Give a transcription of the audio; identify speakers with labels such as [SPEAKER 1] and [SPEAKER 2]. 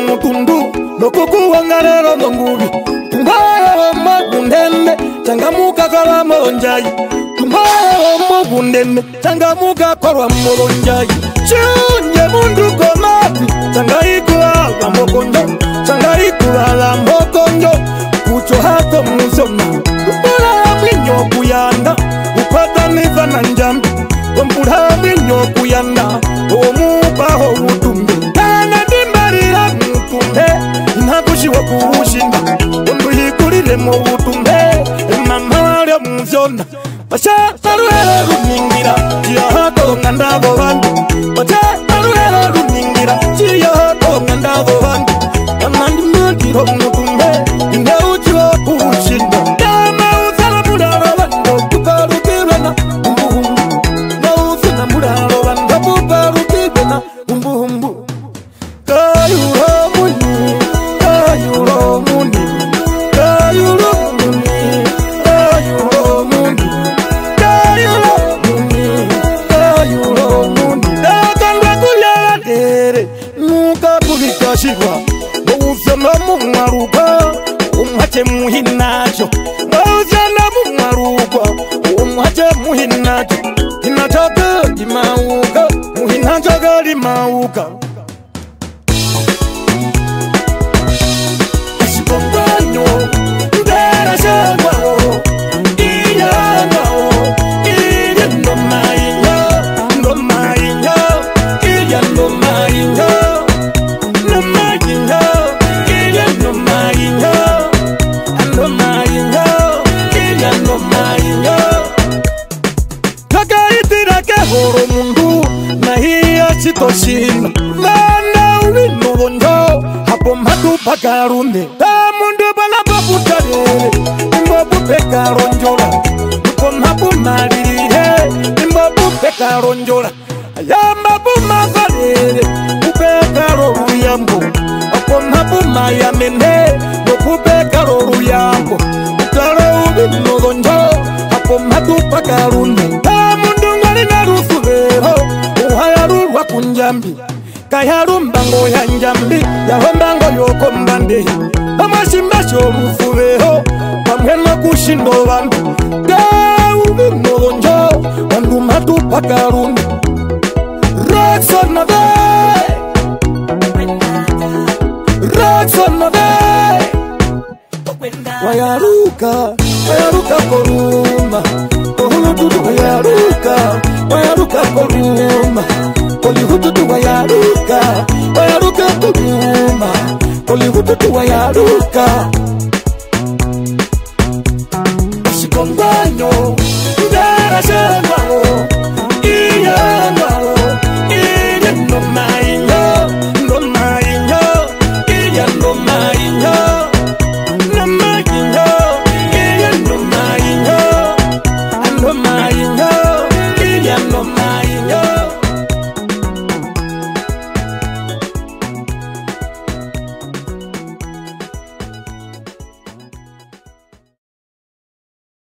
[SPEAKER 1] mutundu nokuku wangarero nongubi Tumbaye magundeme changamuka kwa molonjai Tumbaye magundeme changamuka kwa molonjai Chunye mundu komati changaikuwa la mokonjo Changaikuwa la mokonjo Kucho hako muzona Kumpula mwinyo kuyanda Upata niza na njambi Kumpula mwinyo kuyanda Omupa ho utumbe Kana dimbarira mutumbe Inakushiwa kuushinda Kundu hikulire mu utumbe Mama wale muzona Pasha taruhere runingira Chia hako ngandabo bandu Pasha taruhere runingira Chia hako ngandabo bandu Amandi mutiro mutumbe Inde uchiwa kuushinda Dama uzala mudaro bando Kuparukirana umbuhumbu Na uzina mudaro bando Kuparukirana umbuhumbu Kayuro muni Kayuro muni Kayuro muni Kayuro muni Kayuro muni Kayuro muni Dakangwa kuyala dere Nuka kulikashirwa Uzana mumwaruka Umhache muhinacho Uzana mumwaruka Umhache muhinacho Hinachaka limauka Muhinachaka limauka Asikonganyo Ndera shangwao Iyangao Iya ndomainya Ndomainya Iya ndomainya Ndomainya Iya ndomainya Ndomainya Iya ndomainya Nakaitira kehoro mundu Na hiya chitoshinda Vana ulinubonjo Hapo matu pakarunde Mundu bana paputarere Imbobu pekaronjola Hapo mapu maririre Imbobu pekaronjola Ayamba pumakarere Upekaro ruyambo Hapo mapu mayamene Upekaro ruyambo Utaro ulinubonjo Hapo matu pakarunde Mundu ngari narusubero Uhayarurwa kunjambi Kayarumbango ya njambi Yahombango yoko mbande Amashimba shorufubeho Pamhena kushindo bandu Gaubi molonjo Bandu matu pakarundi Rockson na day Rockson na day Wayaruka Wayaruka koruma Kohulutudu wayaruka Wayaruka koruma Kolihututu wayaruka Wayaruka koruma Kolihututu wayaruka Asikonganyo Ndara shangwao Iyangao Iya ndomainya Ndomainya Iya ndomainya Ndomainya Iya ndomainya Ndomainya